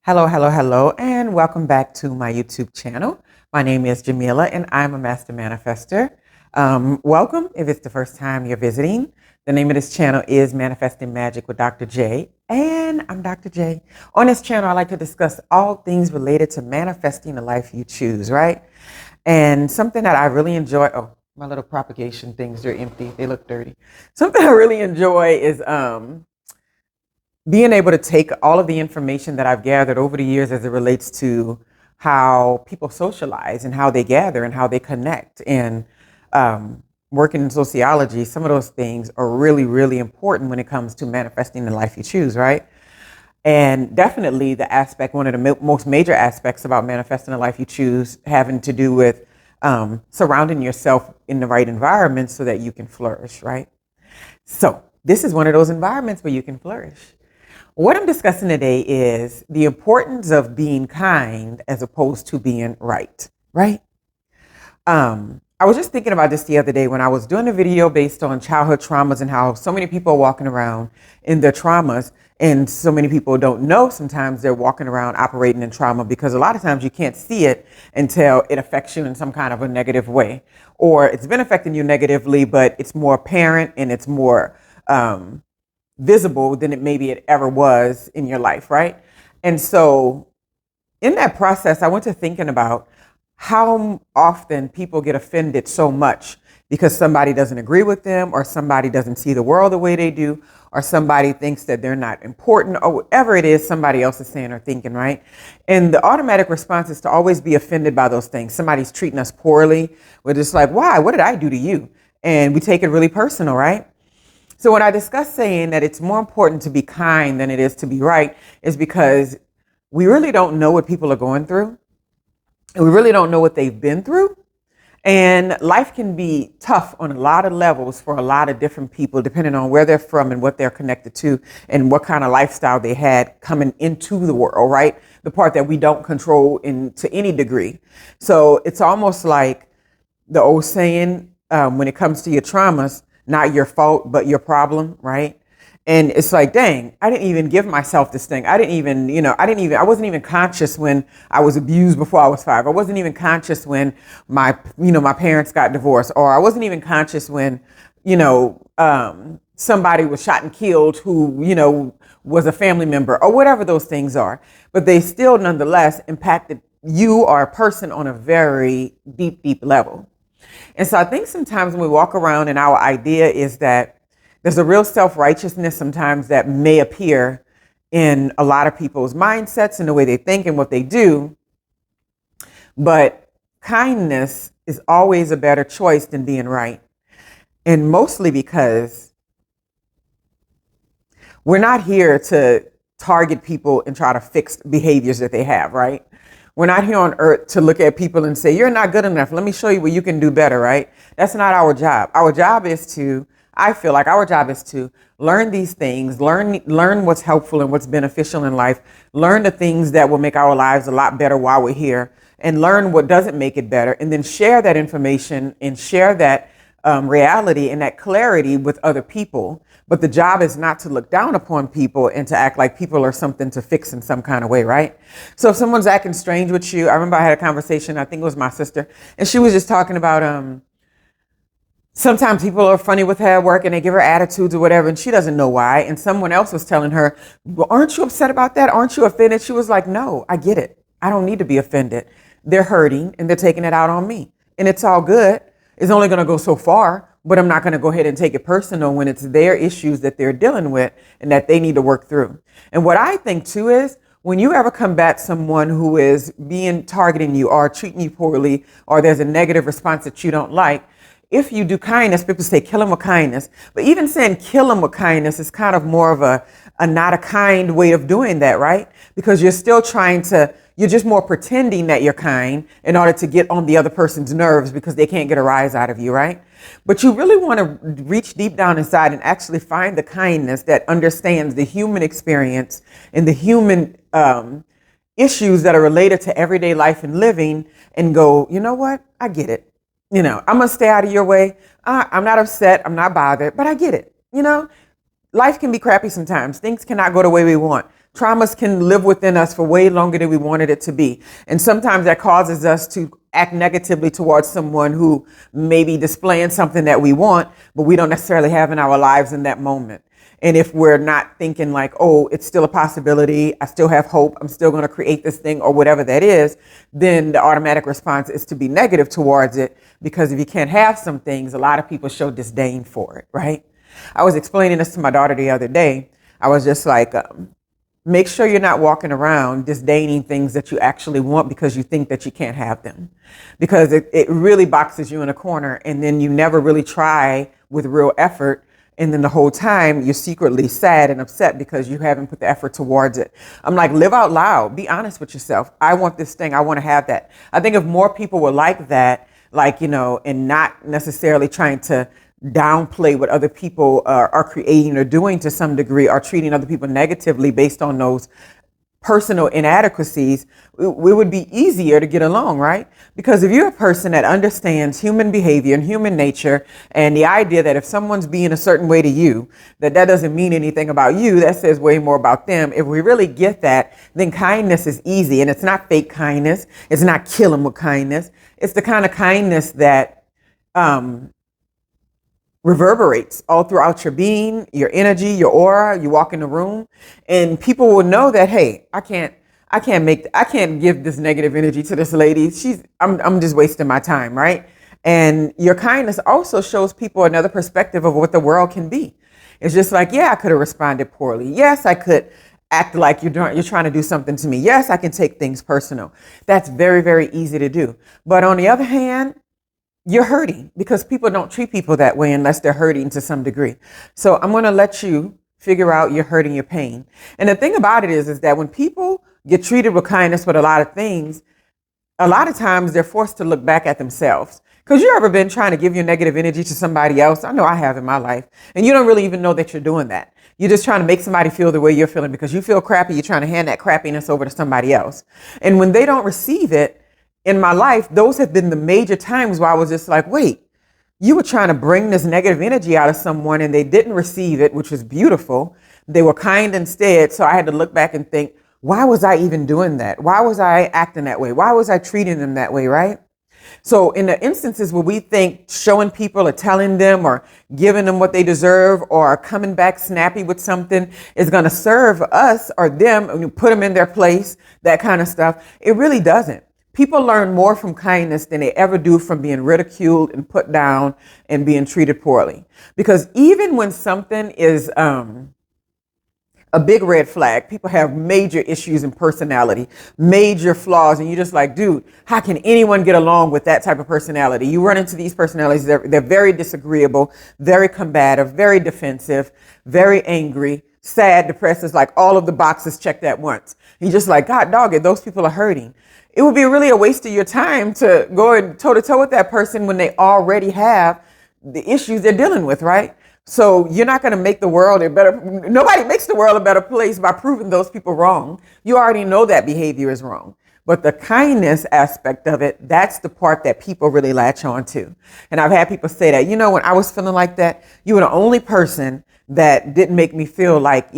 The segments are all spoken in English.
Hello, hello, hello, and welcome back to my YouTube channel. My name is Jameelah, and I'm a master manifester. Welcome if it's the first time you're visiting. The name of this channel is Manifesting Magic with Dr. J, and I'm Dr. J. On this channel, I like to discuss all things related to manifesting the life you choose, right? And something that I really enjoy, my little propagation things, they're empty, they look dirty. Something I really enjoy is being able to take all of the information that I've gathered over the years as it relates to how people socialize and how they gather and how they connect. And working in sociology, some of those things are really, really important when it comes to manifesting the life you choose, right? And definitely one of the most major aspects about manifesting the life you choose having to do with surrounding yourself in the right environment so that you can flourish, right? So this is one of those environments where you can flourish. What I'm discussing today is the importance of being kind as opposed to being right, right? I was just thinking about this the other day when I was doing a video based on childhood traumas and how so many people are walking around in their traumas, and so many people don't know sometimes they're walking around operating in trauma because a lot of times you can't see it until it affects you in some kind of a negative way, or it's been affecting you negatively, but it's more apparent and it's more visible than it ever was in your life, right? And so in that process, I went to thinking about how often people get offended so much because somebody doesn't agree with them, or somebody doesn't see the world the way they do, or somebody thinks that they're not important, or whatever it is somebody else is saying or thinking, right? And the automatic response is to always be offended by those things. Somebody's treating us poorly. We're just like, why? What did I do to you? And we take it really personal, right? So when I discuss saying that it's more important to be kind than it is to be right, is because we really don't know what people are going through. And we really don't know what they've been through. And life can be tough on a lot of levels for a lot of different people, depending on where they're from and what they're connected to and what kind of lifestyle they had coming into the world, right? The part that we don't control to any degree. So it's almost like the old saying, when it comes to your traumas, not your fault, but your problem, right? And it's like, dang, I didn't even give myself this thing. I wasn't even conscious when I was abused before I was 5. I wasn't even conscious when my parents got divorced, or I wasn't even conscious when, somebody was shot and killed who, was a family member, or whatever those things are. But they still nonetheless impacted you or a person on a very deep, deep level. And so I think sometimes when we walk around and our idea is that there's a real self-righteousness sometimes that may appear in a lot of people's mindsets and the way they think and what they do. But kindness is always a better choice than being right. And mostly because we're not here to target people and try to fix behaviors that they have, right? We're not here on earth to look at people and say, you're not good enough. Let me show you what you can do better, right? That's not our job. I feel like our job is to learn these things, learn what's helpful and what's beneficial in life, learn the things that will make our lives a lot better while we're here, and learn what doesn't make it better, and then share that information and share that reality and that clarity with other people. But the job is not to look down upon people and to act like people are something to fix in some kind of way, right? So if someone's acting strange with you, I remember I had a conversation, I think it was my sister, and she was just talking about sometimes people are funny with her at work and they give her attitudes or whatever, and she doesn't know why. And someone else was telling her, well, aren't you upset about that? Aren't you offended? She was like, no, I get it. I don't need to be offended. They're hurting and they're taking it out on me. And it's all good. It's only going to go so far, but I'm not going to go ahead and take it personal when it's their issues that they're dealing with and that they need to work through. And what I think too is, when you ever combat someone who is targeting you or treating you poorly, or there's a negative response that you don't like, if you do kindness, people say kill them with kindness. But even saying kill them with kindness is kind of more of a not a kind way of doing that, right? Because you're still you're just more pretending that you're kind in order to get on the other person's nerves because they can't get a rise out of you, right? But you really want to reach deep down inside and actually find the kindness that understands the human experience and the human issues that are related to everyday life and living, and go, you know what? I get it. I'm going to stay out of your way. I'm not upset. I'm not bothered, but I get it. Life can be crappy sometimes. Things cannot go the way we want. Traumas can live within us for way longer than we wanted it to be. And sometimes that causes us to act negatively towards someone who may be displaying something that we want, but we don't necessarily have in our lives in that moment. And if we're not thinking like, oh, it's still a possibility, I still have hope, I'm still going to create this thing or whatever that is, then the automatic response is to be negative towards it. Because if you can't have some things, a lot of people show disdain for it, right? I was explaining this to my daughter the other day. I was just like, make sure you're not walking around disdaining things that you actually want because you think that you can't have them. Because it really boxes you in a corner, and then you never really try with real effort. And then the whole time you're secretly sad and upset because you haven't put the effort towards it. I'm like, live out loud. Be honest with yourself. I want this thing. I want to have that. I think if more people were like that, like, and not necessarily trying to downplay what other people are creating or doing to some degree, or treating other people negatively based on those personal inadequacies, it would be easier to get along, right? Because if you're a person that understands human behavior and human nature, and the idea that if someone's being a certain way to you, that doesn't mean anything about you, that says way more about them. If we really get that, then kindness is easy. And it's not fake kindness. It's not killing with kindness. It's the kind of kindness that reverberates all throughout your being, your energy, your aura. You walk in the room and people will know that, hey, I can't give this negative energy to this lady. I'm just wasting my time, right? And your kindness also shows people another perspective of what the world can be. It's just like, yeah, I could have responded poorly. Yes, I could act like you're trying to do something to me. Yes, I can take things personal. That's very, very easy to do. But on the other hand, you're hurting, because people don't treat people that way unless they're hurting to some degree. So I'm going to let you figure out your hurt and your pain. And the thing about it is that when people get treated with kindness with a lot of things, a lot of times they're forced to look back at themselves. Because you ever been trying to give your negative energy to somebody else? I know I have in my life. And you don't really even know that you're doing that. You're just trying to make somebody feel the way you're feeling because you feel crappy. You're trying to hand that crappiness over to somebody else. And when they don't receive it, in my life, those have been the major times where I was just like, wait, you were trying to bring this negative energy out of someone and they didn't receive it, which was beautiful. They were kind instead. So I had to look back and think, why was I even doing that? Why was I acting that way? Why was I treating them that way, right? So in the instances where we think showing people or telling them or giving them what they deserve or coming back snappy with something is going to serve us or them, and you put them in their place, that kind of stuff, it really doesn't. People learn more from kindness than they ever do from being ridiculed and put down and being treated poorly. Because even when something is a big red flag, people have major issues in personality, major flaws, and you're just like, dude, how can anyone get along with that type of personality? You run into these personalities, they're very disagreeable, very combative, very defensive, very angry, sad, depressed. It's like all of the boxes checked at once. You're just like, God dog it, those people are hurting. It would be really a waste of your time to go and toe to toe with that person when they already have the issues they're dealing with, right? So you're not going to make the world a better, nobody makes the world a better place by proving those people wrong. You already know that behavior is wrong. But the kindness aspect of it, that's the part that people really latch on to. And I've had people say that, when I was feeling like that, you were the only person that didn't make me feel like,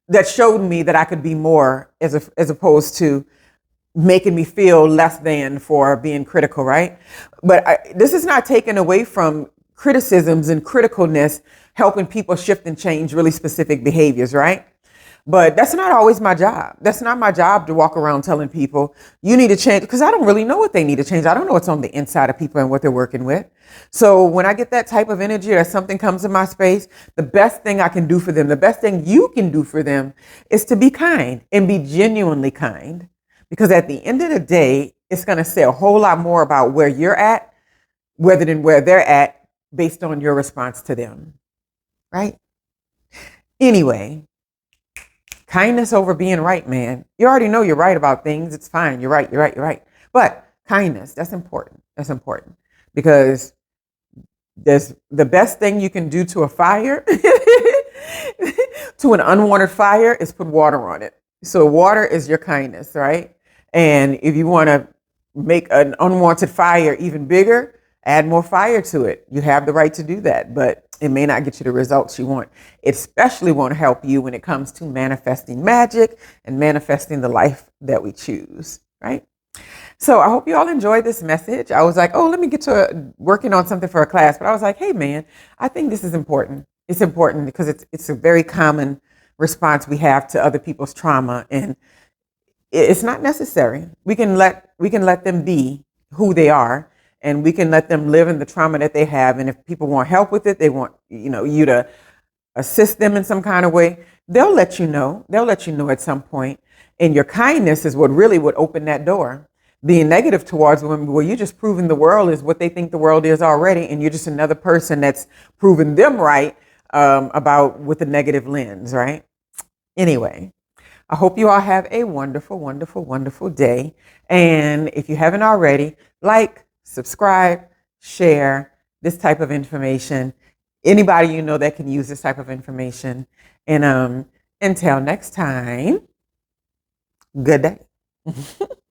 that showed me that I could be more as opposed to making me feel less than for being critical, right? But this is not taken away from criticisms and criticalness, helping people shift and change really specific behaviors, right? But that's not always my job. That's not my job to walk around telling people you need to change, because I don't really know what they need to change. I don't know what's on the inside of people and what they're working with. So when I get that type of energy or something comes in my space, the best thing I can do for them, the best thing you can do for them is to be kind and be genuinely kind. Because at the end of the day, it's going to say a whole lot more about where you're at rather than where they're at based on your response to them. Right? Anyway. Kindness over being right, man. You already know you're right about things. It's fine. You're right. You're right. You're right. But kindness, that's important. That's important because there's the best thing you can do to a fire, to an unwanted fire, is put water on it. So water is your kindness, right? And if you want to make an unwanted fire even bigger, add more fire to it. You have the right to do that. But It may not get you the results you want. It especially won't help you when it comes to manifesting magic and manifesting the life that we choose, right? So I hope you all enjoyed this message. I was like, oh, let me get to working on something for a class. But I was like, hey, man, I think this is important. It's important because it's a very common response we have to other people's trauma. And it's not necessary. We can let them be who they are, and we can let them live in the trauma that they have. And if people want help with it, they want you to assist them in some kind of way. They'll let you know. They'll let you know at some point. And your kindness is what really would open that door. Being negative towards women, well, you're just proving the world is what they think the world is already, and you're just another person that's proving them right about with a negative lens, right? Anyway, I hope you all have a wonderful, wonderful, wonderful day. And if you haven't already, like, subscribe, share this type of information. Anybody you know that can use this type of information. And until next time, good day.